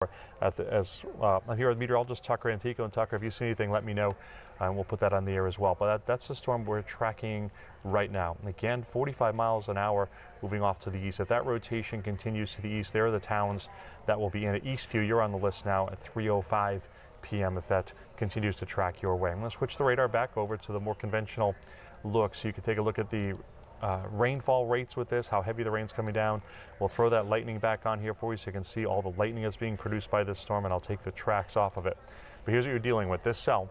I'm here with meteorologist Tucker Antico. And Tucker, if you see anything, let me know, and we'll put that on the air as well. But that's the storm we're tracking right now. Again, 45 miles an hour moving off to the east. If that rotation continues to the east, there are the towns that will be in it. Eastview, you're on the list now at 3:05 p.m. if that continues to track your way. I'm going to switch the radar back over to the more conventional look so you can take a look at the rainfall rates with this, how heavy the rain's coming down. We'll throw that lightning back on here for you so you can see all the lightning that's being produced by this storm, and I'll take the tracks off of it. But here's what you're dealing with. This cell,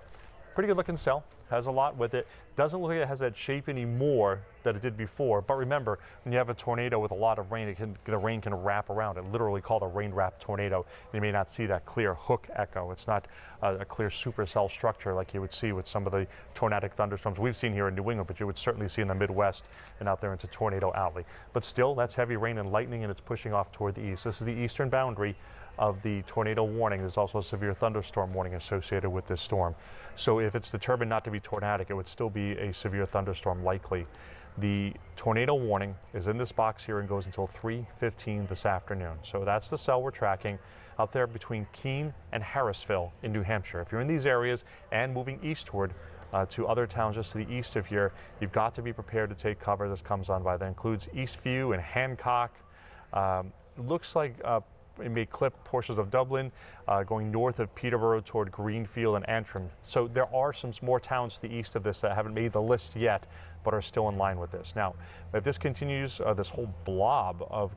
pretty good looking cell, has a lot with it. Doesn't look like it has that shape anymore that it did before. But remember, when you have a tornado with a lot of rain, the rain can wrap around it, literally called a rain wrap tornado. You may not see that clear hook echo. It's not a clear supercell structure like you would see with some of the tornadic thunderstorms we've seen here in New England, but you would certainly see in the Midwest and out there into Tornado Alley. But still, that's heavy rain and lightning, and it's pushing off toward the east. This is the eastern boundary of the tornado warning. There's also a severe thunderstorm warning associated with this storm. So if it's determined not to be tornadic, it would still be a severe thunderstorm likely. The tornado warning is in this box here and goes until 3:15 this afternoon. So that's the cell we're tracking out there between Keene and Harrisville in New Hampshire. If you're in these areas and moving eastward to other towns just to the east of here, you've got to be prepared to take cover. This comes on by. That includes Eastview and Hancock. Looks like it may clip portions of Dublin, going north of Peterborough toward Greenfield and Antrim. So there are some more towns to the east of this that haven't made the list yet, but are still in line with this. Now, if this continues, this whole blob of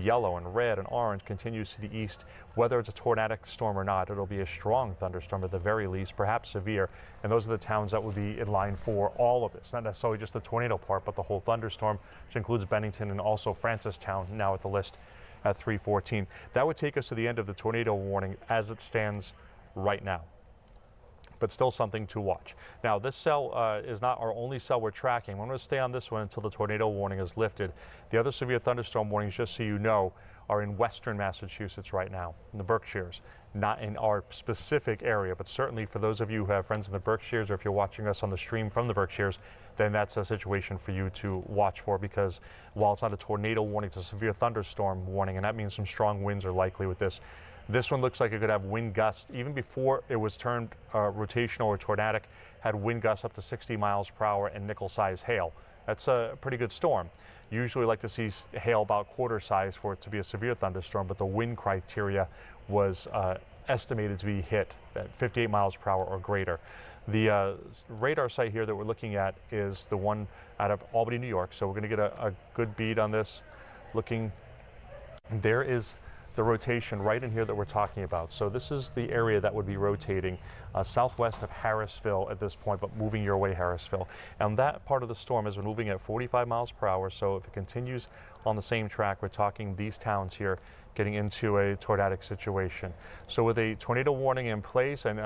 yellow and red and orange continues to the east, whether it's a tornadic storm or not, it'll be a strong thunderstorm at the very least, perhaps severe. And those are the towns that would be in line for all of this, not necessarily just the tornado part, but the whole thunderstorm, which includes Bennington and also Francistown now at the list at 3:14. That would take us to the end of the tornado warning as it stands right now, but still something to watch. Now, this cell is not our only cell we're tracking. I'm going to stay on this one until the tornado warning is lifted. The other severe thunderstorm warnings, just so you know, are in western Massachusetts right now, in the Berkshires, not in our specific area, but certainly for those of you who have friends in the Berkshires, or if you're watching us on the stream from the Berkshires, then that's a situation for you to watch for, because while it's not a tornado warning, it's a severe thunderstorm warning, and that means some strong winds are likely with this. This one looks like it could have wind gusts, even before it was turned rotational or tornadic, had wind gusts up to 60 miles per hour and nickel-sized hail. That's a pretty good storm. Usually we like to see hail about quarter size for it to be a severe thunderstorm, but the wind criteria was estimated to be hit at 58 miles per hour or greater. The radar site here that we're looking at is the one out of Albany, New York. So we're going to get a good bead on this. There is the rotation right in here that we're talking about. So this is the area that would be rotating southwest of Harrisville at this point, but moving your way Harrisville. And that part of the storm has been moving at 45 miles per hour. So if it continues on the same track, we're talking these towns here getting into a tornadic situation. So with a tornado warning in place, and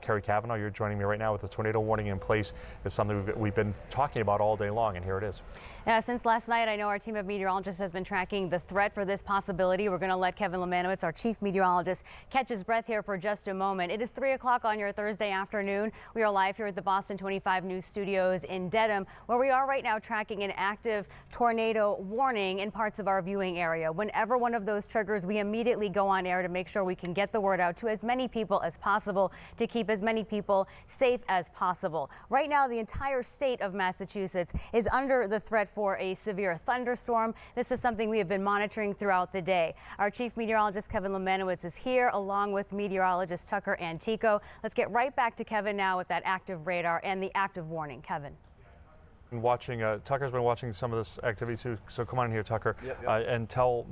Kerry Cavanaugh, you're joining me right now with the tornado warning in place, is something we've been talking about all day long, and here it is. Yeah, since last night, I know our team of meteorologists has been tracking the threat for this possibility. We're going to let Kevin Lemanowitz, our chief meteorologist, catch his breath here for just a moment. It is 3 o'clock on your Thursday afternoon. We are live here at the Boston 25 News Studios in Dedham, where we are right now tracking an active tornado warning in parts of our viewing area. Whenever one of those triggers, we immediately go on air to make sure we can get the word out to as many people as possible to keep as many people safe as possible. Right now, the entire state of Massachusetts is under the threat for a severe thunderstorm. This is something we have been monitoring throughout the day. Our chief meteorologist, Kevin Lemanowitz, is here along with meteorologist Tucker Antico. Let's get right back to Kevin now with that active radar and the active warning. Kevin. Tucker's been watching some of this activity too, so come on in here, Tucker, and tell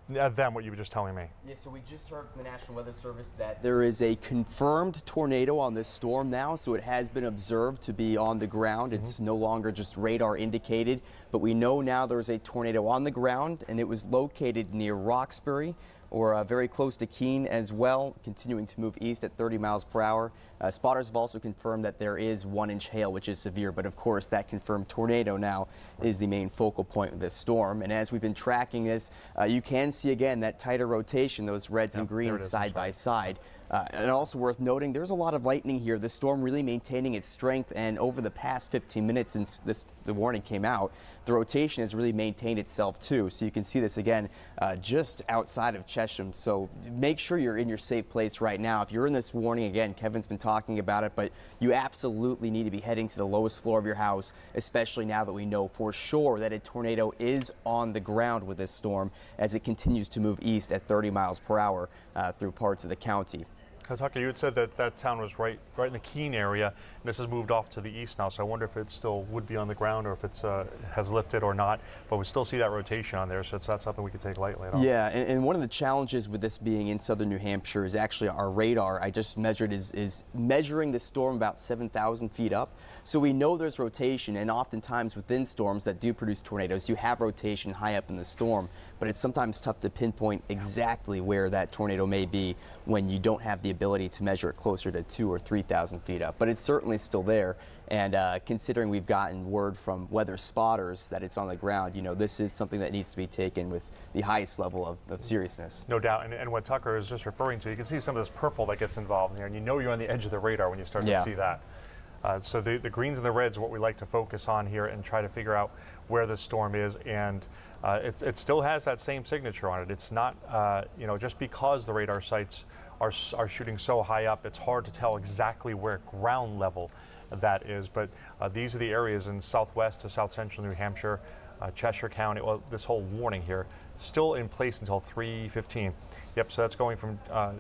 them what you were just telling me. Yeah, so we just heard from the National Weather Service that there is a confirmed tornado on this storm now, so it has been observed to be on the ground. It's no longer just radar indicated, but we know now there's a tornado on the ground, and it was located near Roxbury, or very close to Keene as well, continuing to move east at 30 miles per hour. Spotters have also confirmed that there is 1-inch hail, which is severe, but of course that confirmed tornado now is the main focal point of this storm. And as we've been tracking this, you can see again that tighter rotation, those reds and greens side by side. And also worth noting, there's a lot of lightning here. The storm really maintaining its strength, and over the past 15 minutes since the warning came out, the rotation has really maintained itself too. So you can see this again just outside of Chesham. So make sure you're in your safe place right now. If you're in this warning, again, Kevin's been talking about it, but you absolutely need to be heading to the lowest floor of your house, especially now that we know for sure that a tornado is on the ground with this storm as it continues to move east at 30 miles per hour through parts of the county. Tucker, you had said that that town was right in the Keene area, and this has moved off to the east now, so I wonder if it still would be on the ground or if it's has lifted or not, but we still see that rotation on there, so it's not something we could take lightly at all. Yeah, and one of the challenges with this being in southern New Hampshire is actually our radar. I just measured is measuring the storm about 7,000 feet up, so we know there's rotation, and oftentimes within storms that do produce tornadoes, you have rotation high up in the storm, but it's sometimes tough to pinpoint exactly where that tornado may be when you don't have the ability to measure it closer to 2,000 or 3,000 feet up, but it's certainly still there. And considering we've gotten word from weather spotters that it's on the ground, you know, this is something that needs to be taken with the highest level of seriousness. No doubt, and what Tucker is just referring to, you can see some of this purple that gets involved in here, and you know you're on the edge of the radar when you start to see that. So the greens and the reds are what we like to focus on here and try to figure out where the storm is, and it still has that same signature on it. It's not, you know, just because the radar sites are shooting so high up, it's hard to tell exactly where ground level that is, but these are the areas in southwest to south central New Hampshire, Cheshire County. Well, this whole warning here still in place until 3:15. Yep, so that's going from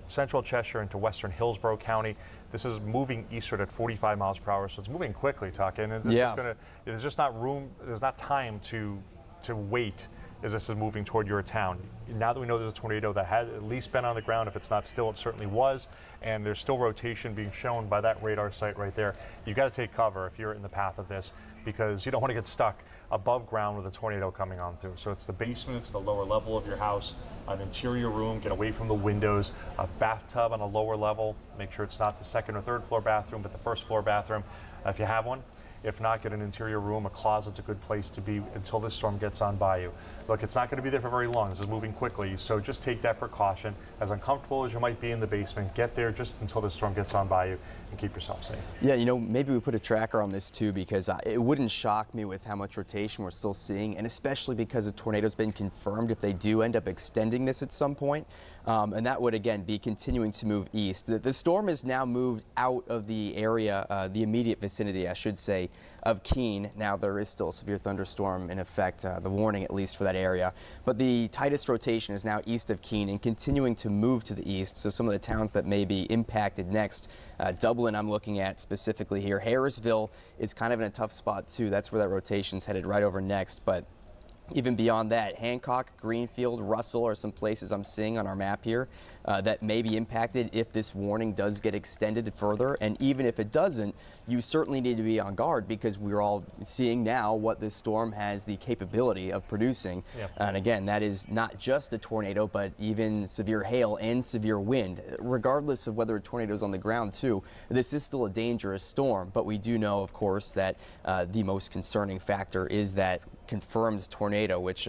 central Cheshire into western Hillsborough County. This is moving eastward at 45 miles per hour, so it's moving quickly, Tuck, and this is gonna, there's just not room, there's not time to wait as this is moving toward your town. Now that we know there's a tornado that had at least been on the ground, if it's not still, it certainly was, and there's still rotation being shown by that radar site right there. You've got to take cover if you're in the path of this, because you don't want to get stuck above ground with a tornado coming on through. So it's the basement, it's the lower level of your house, an interior room, get away from the windows, a bathtub on a lower level, make sure it's not the second or third floor bathroom, but the first floor bathroom if you have one. If not, get an interior room. A closet's a good place to be until this storm gets on by you. Look, it's not going to be there for very long. This is moving quickly, so just take that precaution. As uncomfortable as you might be in the basement, get there just until the storm gets on by you and keep yourself safe. Yeah, you know, maybe we put a tracker on this too, because it wouldn't shock me with how much rotation we're still seeing, and especially because a tornado's been confirmed if they do end up extending this at some point. And that would, again, be continuing to move east. The storm has now moved out of the area, the immediate vicinity, I should say, of Keene. Now, there is still a severe thunderstorm in effect, the warning at least for that area. But the tightest rotation is now east of Keene and continuing to move to the east. So some of the towns that may be impacted next, Dublin I'm looking at specifically here. Harrisville is kind of in a tough spot too. That's where that rotation's headed right over next. But even beyond that, Hancock, Greenfield, Russell are some places I'm seeing on our map here that may be impacted if this warning does get extended further. And even if it doesn't, you certainly need to be on guard, because we're all seeing now what this storm has the capability of producing. Yep. And again, that is not just a tornado, but even severe hail and severe wind. Regardless of whether a tornado is on the ground too, this is still a dangerous storm. But we do know, of course, that the most concerning factor is that confirmed tornado, which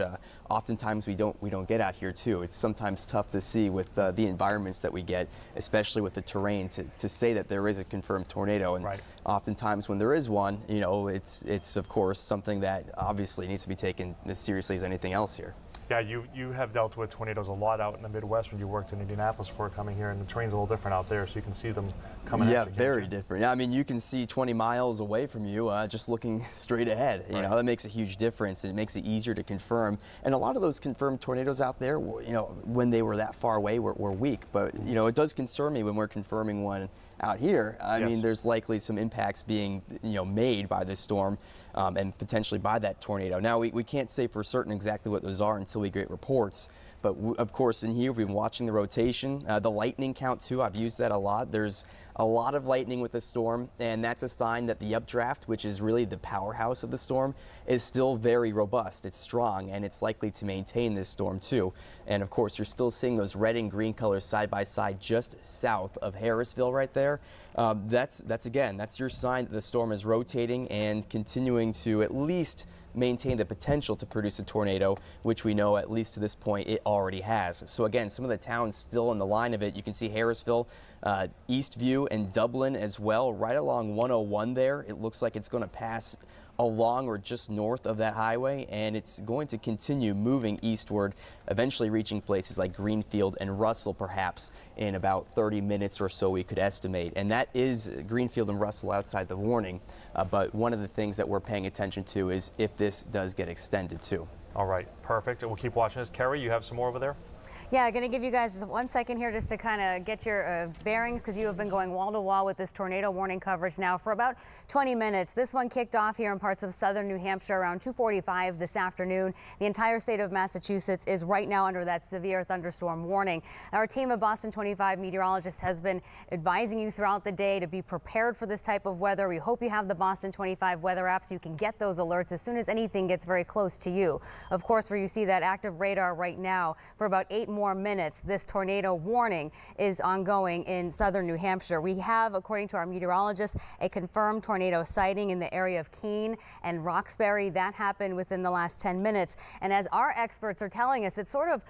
oftentimes we don't get out here too. It's sometimes tough to see with the environments that we get, especially with the terrain, to say that there is a confirmed tornado. And oftentimes when there is one, you know, it's of course something that obviously needs to be taken as seriously as anything else here. Yeah, you have dealt with tornadoes a lot out in the Midwest when you worked in Indianapolis before coming here, and the terrain's a little different out there, so you can see them coming at you. Yeah, very different. Yeah, I mean, you can see 20 miles away from you just looking straight ahead. You know, that makes a huge difference, and it makes it easier to confirm. And a lot of those confirmed tornadoes out there, you know, when they were that far away, were weak. But, you know, it does concern me when we're confirming one out here. I mean, there's likely some impacts being, you know, made by this storm and potentially by that tornado. Now, we can't say for certain exactly what those are until we get reports. But of course, in here, we've been watching the rotation, the lightning count too. I've used that a lot. There's a lot of lightning with the storm, and that's a sign that the updraft, which is really the powerhouse of the storm, is still very robust. It's strong, and it's likely to maintain this storm too. And of course, you're still seeing those red and green colors side by side just south of Harrisville right there. That's your sign that the storm is rotating and continuing to at least maintain the potential to produce a tornado, which we know, at least to this point, it already has. So again, some of the towns still in the line of it. You can see Harrisville, Eastview, and Dublin as well, right along 101 there. It looks like it's going to pass along or just north of that highway, and it's going to continue moving eastward, eventually reaching places like Greenfield and Russell perhaps in about 30 minutes or so, we could estimate. And that is Greenfield and Russell outside the warning, but one of the things that we're paying attention to is if this does get extended too. All right, perfect. We'll keep watching this. Kerry, you have some more over there? Yeah, I'm going to give you guys just 1 second here just to kind of get your bearings, because you have been going wall to wall with this tornado warning coverage now for about 20 minutes. This one kicked off here in parts of southern New Hampshire around 2:45 this afternoon. The entire state of Massachusetts is right now under that severe thunderstorm warning. Our team of Boston 25 meteorologists has been advising you throughout the day to be prepared for this type of weather. We hope you have the Boston 25 weather app so you can get those alerts as soon as anything gets very close to you. Of course, where you see that active radar right now for about 8 more minutes, this tornado warning is ongoing in southern New Hampshire. We have, according to our meteorologists, a confirmed tornado sighting in the area of Keene and Roxbury. That happened within the last 10 minutes. And as our experts are telling us, it's sort of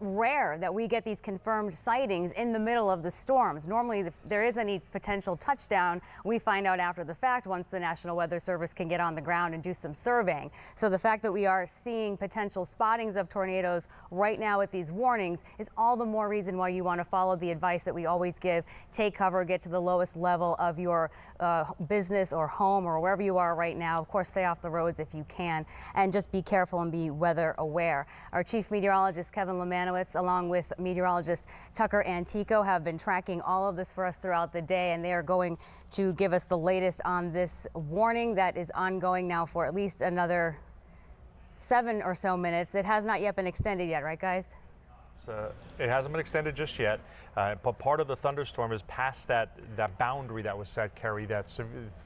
rare that we get these confirmed sightings in the middle of the storms. Normally, if there is any potential touchdown, we find out after the fact once the National Weather Service can get on the ground and do some surveying. So the fact that we are seeing potential spottings of tornadoes right now with these warnings is all the more reason why you want to follow the advice that we always give. Take cover, get to the lowest level of your business or home or wherever you are right now. Of course, stay off the roads if you can, and just be careful and be weather aware. Our chief meteorologist, Kevin Lemanowitz, along with meteorologist Tucker Antico, have been tracking all of this for us throughout the day, and they are going to give us the latest on this warning that is ongoing now for at least another 7 or so minutes. It has not yet been extended yet, right, guys? It hasn't been extended just yet, but part of the thunderstorm is past that boundary that was set, Kerry, the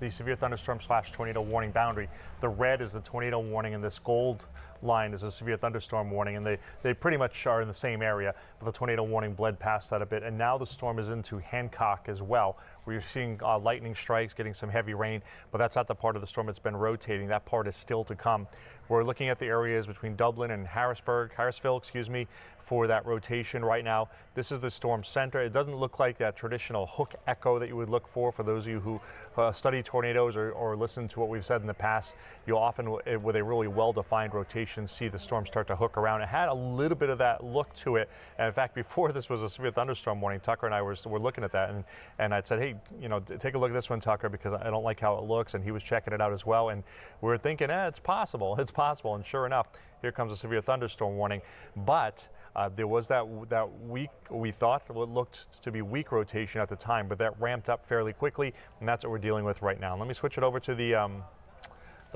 severe thunderstorm / tornado warning boundary. The red is the tornado warning, and this gold line is a severe thunderstorm warning, and they pretty much are in the same area, but the tornado warning bled past that a bit, and now the storm is into Hancock as well, where you're seeing lightning strikes, getting some heavy rain, but that's not the part of the storm that's been rotating. That part is still to come. We're looking at the areas between Dublin and Harrisville, excuse me, for that rotation right now. This is the storm center. It doesn't look like that traditional hook echo that you would look for those of you who study tornadoes or listen to what we've said in the past. You'll often, with a really well-defined rotation, see the storm start to hook around. It had a little bit of that look to it. And in fact, before this was a severe thunderstorm warning, Tucker and I were looking at that, and I'd said, hey, take a look at this one, Tucker, because I don't like how it looks, and he was checking it out as well, and we were thinking, it's possible, and sure enough, here comes a severe thunderstorm warning. But there was that weak, we thought what looked to be weak rotation at the time, but that ramped up fairly quickly, and that's what we're dealing with right now. Let me switch it over to the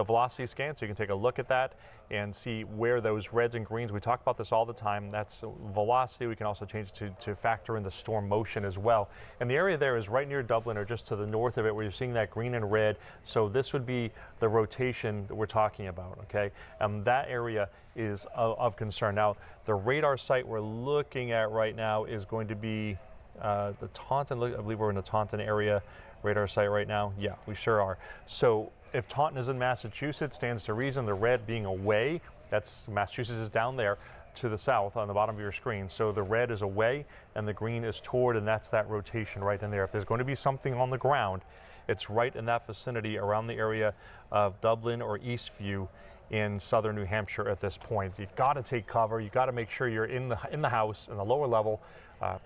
velocity scan so you can take a look at that and see where those reds and greens, we talk about this all the time, that's velocity. We can also change it to factor in the storm motion as well. And the area there is right near Dublin, or just to the north of it, where you're seeing that green and red. So this would be the rotation that we're talking about, okay? That area is of concern. Now, the radar site we're looking at right now is going to be the Taunton. I believe we're in the Taunton area radar site right now. Yeah, we sure are. So if Taunton is in Massachusetts, stands to reason, the red being away, that's Massachusetts is down there to the south on the bottom of your screen. So the red is away and the green is toward, and that's that rotation right in there. If there's going to be something on the ground, it's right in that vicinity around the area of Dublin or Eastview in southern New Hampshire at this point. You've got to take cover. You've got to make sure you're in the house, in the lower level,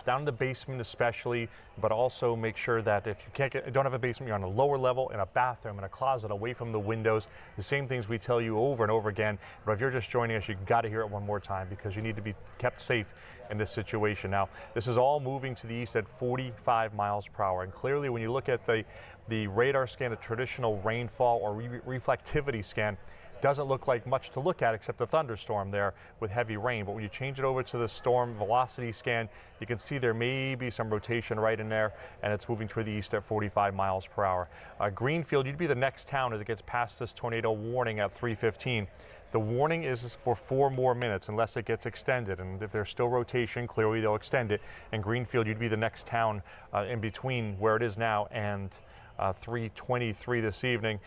down in the basement especially, but also make sure that if you don't have a basement, you're on a lower level, in a bathroom, in a closet, away from the windows. The same things we tell you over and over again, but if you're just joining us, you've got to hear it one more time, because you need to be kept safe in this situation. Now, this is all moving to the east at 45 miles per hour, and clearly when you look at the radar scan, a traditional rainfall or reflectivity scan, doesn't look like much to look at except the thunderstorm there with heavy rain. But when you change it over to the storm velocity scan, you can see there may be some rotation right in there, and it's moving toward the east at 45 miles per hour. Greenfield, you'd be the next town as it gets past this tornado warning at 3:15. The warning is for 4 more minutes unless it gets extended, and if there's still rotation, clearly they'll extend it. And Greenfield, you'd be the next town in between where it is now and 3:23 this evening.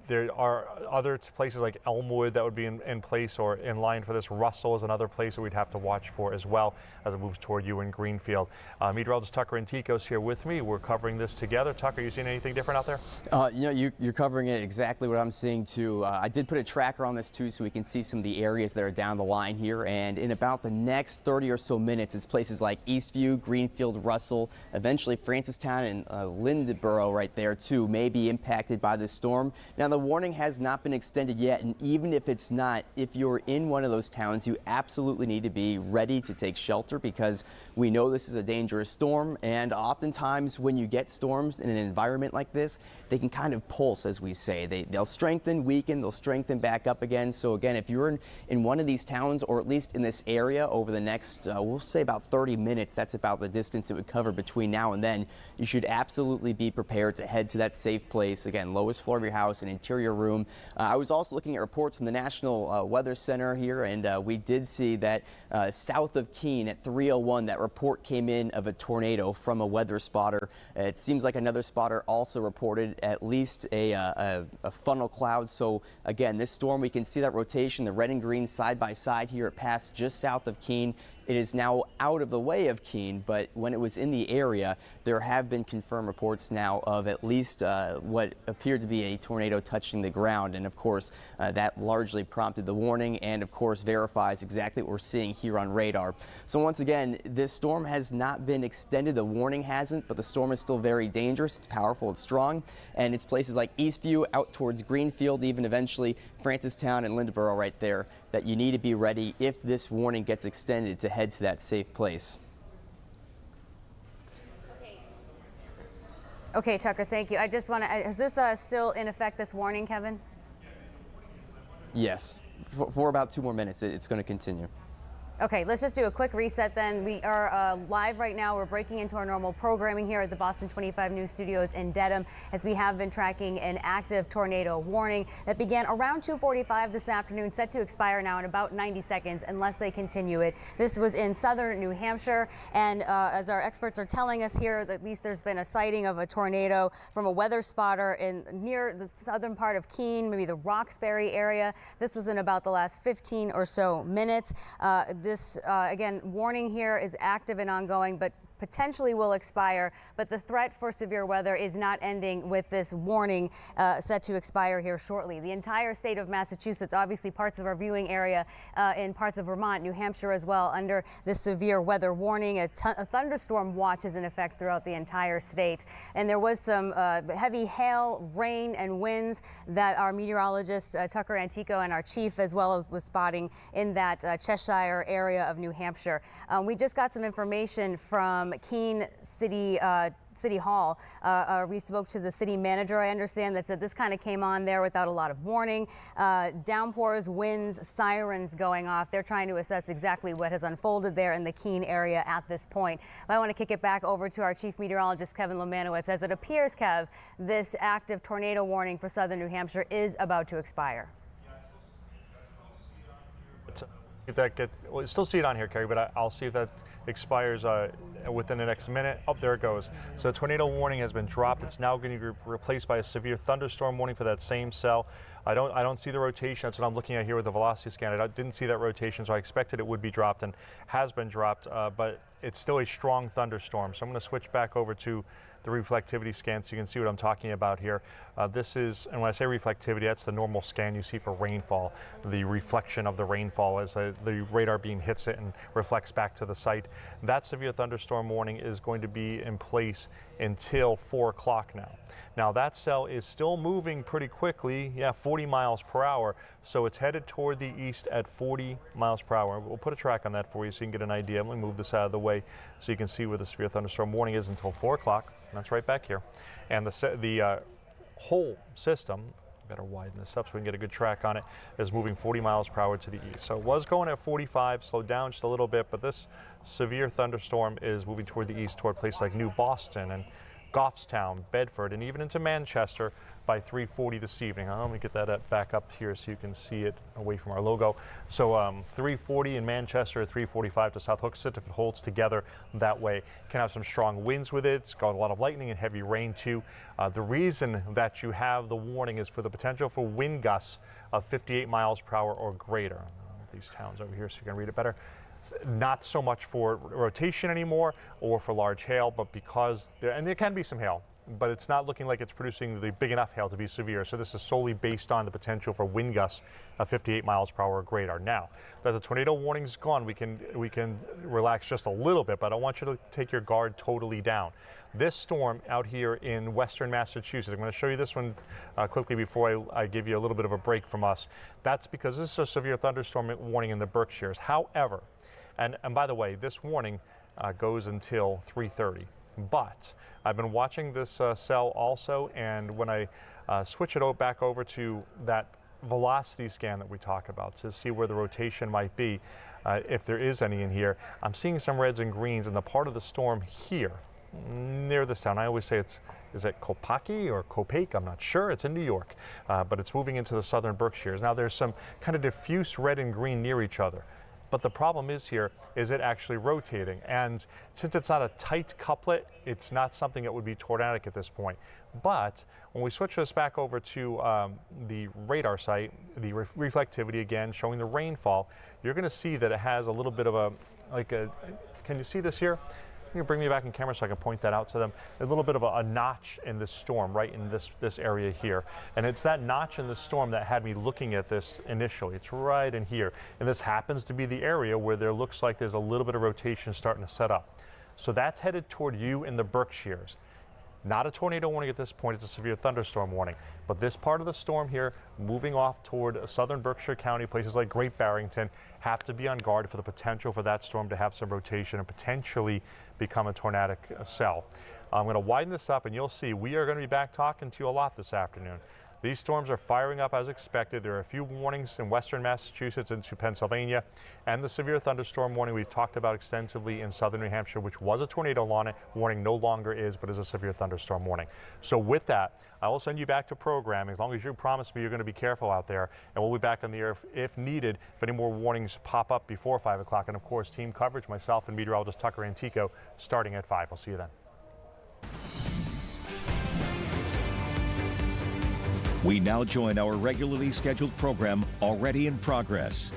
There are other places like Elmwood that would be in place or in line for this. Russell is another place that we'd have to watch for as well as it moves toward you in Greenfield. Meteorologist Tucker Antico is here with me. We're covering this together. Tucker, you seeing anything different out there? You're covering it exactly what I'm seeing too. I did put a tracker on this too so we can see some of the areas that are down the line here. And in about the next 30 or so minutes, it's places like Eastview, Greenfield, Russell, eventually Francistown and Lindborough right there too may be impacted by this storm. Now, the warning has not been extended yet, and even if it's not, if you're in one of those towns, you absolutely need to be ready to take shelter because we know this is a dangerous storm, and oftentimes when you get storms in an environment like this, they can kind of pulse, as we say. They'll strengthen, weaken, they'll strengthen back up again. So again, if you're in one of these towns, or at least in this area over the next, we'll say about 30 minutes, that's about the distance it would cover between now and then, you should absolutely be prepared to head to that safe place. Again, lowest floor of your house, an interior room. I was also looking at reports from the National Weather Center here, and we did see that south of Keene at 3:01, that report came in of a tornado from a weather spotter. It seems like another spotter also reported at least a funnel cloud. So again, this storm, we can see that rotation, the red and green side by side here. It passed just south of Keene. It is now out of the way of Keene, but when it was in the area, there have been confirmed reports now of at least what appeared to be a tornado touching the ground. And of course, that largely prompted the warning and of course verifies exactly what we're seeing here on radar. So once again, this storm has not been extended. The warning hasn't, but the storm is still very dangerous. It's powerful, it's strong, and it's places like Eastview out towards Greenfield, even eventually Francistown and Lindborough right there, that you need to be ready if this warning gets extended to head to that safe place. Okay, Tucker, thank you. I just want to, is this still in effect, this warning, Kevin? Yes, for about 2 more minutes, it's going to continue. Okay, let's just do a quick reset then. We are live right now. We're breaking into our normal programming here at the Boston 25 News Studios in Dedham, as we have been tracking an active tornado warning that began around 2:45 this afternoon, set to expire now in about 90 seconds unless they continue it. This was in southern New Hampshire, and as our experts are telling us here, at least there's been a sighting of a tornado from a weather spotter near the southern part of Keene, maybe the Roxbury area. This was in about the last 15 or so minutes. This, again, warning here is active and ongoing, but potentially will expire, but the threat for severe weather is not ending with this warning set to expire here shortly. The entire state of Massachusetts, obviously parts of our viewing area in parts of Vermont, New Hampshire as well, under this severe weather warning. A thunderstorm watch is in effect throughout the entire state. And there was some heavy hail, rain, and winds that our meteorologist Tucker Antico and our chief as well as was spotting in that Cheshire area of New Hampshire. We just got some information from Keene City Hall. We spoke to the city manager, I understand, that said this kind of came on there without a lot of warning. Downpours, winds, sirens going off. They're trying to assess exactly what has unfolded there in the Keene area at this point. But I want to kick it back over to our chief meteorologist, Kevin Lemanowitz. As it appears, Kev, this active tornado warning for southern New Hampshire is about to expire. If that gets, well, still see it on here, Carrie, but I'll see if that expires within the next minute. Oh, there it goes. So the tornado warning has been dropped. It's now going to be replaced by a severe thunderstorm warning for that same cell. I don't see the rotation. That's what I'm looking at here with the velocity scanner. I didn't see that rotation, so I expected it would be dropped and has been dropped, but it's still a strong thunderstorm. So I'm going to switch back over to the reflectivity scan so you can see what I'm talking about here. This is, and when I say reflectivity, that's the normal scan you see for rainfall, the reflection of the rainfall as the radar beam hits it and reflects back to the site. That severe thunderstorm warning is going to be in place until 4 o'clock now. Now that cell is still moving pretty quickly, 40 miles per hour. So it's headed toward the east at 40 miles per hour. We'll put a track on that for you so you can get an idea. Let me move this out of the way so you can see where the severe thunderstorm warning is until 4 o'clock. That's right back here. And the whole system, better widen this up so we can get a good track on it, is moving 40 miles per hour to the east. So it was going at 45, slowed down just a little bit, but this severe thunderstorm is moving toward the east, toward places like New Boston and Goffstown, Bedford, and even into Manchester by 3:40 this evening. Let me get that back up here so you can see it away from our logo. So 3:40 in Manchester, 3:45 to South Hooksett. If it holds together that way, can have some strong winds with it. It's got a lot of lightning and heavy rain too. The reason that you have the warning is for the potential for wind gusts of 58 miles per hour or greater. These towns over here so you can read it better. Not so much for rotation anymore or for large hail, but because there can be some hail, but it's not looking like it's producing the big enough hail to be severe. So this is solely based on the potential for wind gusts of 58 miles per hour or greater. Now that the tornado warning's gone, we can relax just a little bit, but I don't want you to take your guard totally down. This storm out here in western Massachusetts, I'm going to show you this one quickly before I give you a little bit of a break from us. That's because this is a severe thunderstorm warning in the Berkshires. However, and by the way, this warning goes until 3:30. But I've been watching this cell also, and when I switch it back over to that velocity scan that we talk about to see where the rotation might be, if there is any in here, I'm seeing some reds and greens in the part of the storm here near this town. I always say is it Kopaki or Kopake? I'm not sure. It's in New York, but it's moving into the southern Berkshires. Now there's some kind of diffuse red and green near each other. But the problem is here, is it actually rotating? And since it's not a tight couplet, it's not something that would be tornadic at this point. But when we switch this back over to the radar site, the reflectivity again, showing the rainfall, you're gonna see that it has a little bit of can you see this here? Can you bring me back in camera so I can point that out to them? A little bit of a notch in this storm right in this area here. And it's that notch in the storm that had me looking at this initially. It's right in here. And this happens to be the area where there looks like there's a little bit of rotation starting to set up. So that's headed toward you in the Berkshires. Not a tornado warning at this point, it's a severe thunderstorm warning. But this part of the storm here, moving off toward southern Berkshire County, places like Great Barrington, have to be on guard for the potential for that storm to have some rotation and potentially become a tornadic cell. I'm going to widen this up and you'll see we are going to be back talking to you a lot this afternoon. These storms are firing up as expected. There are a few warnings in western Massachusetts into Pennsylvania, and the severe thunderstorm warning we've talked about extensively in southern New Hampshire, which was a tornado warning, no longer is, but is a severe thunderstorm warning. So with that, I will send you back to programming as long as you promise me you're going to be careful out there, and we'll be back on the air if needed, if any more warnings pop up before 5 o'clock. And of course, team coverage, myself and meteorologist Tucker Antico, starting at 5. I'll see you then. We now join our regularly scheduled program already in progress.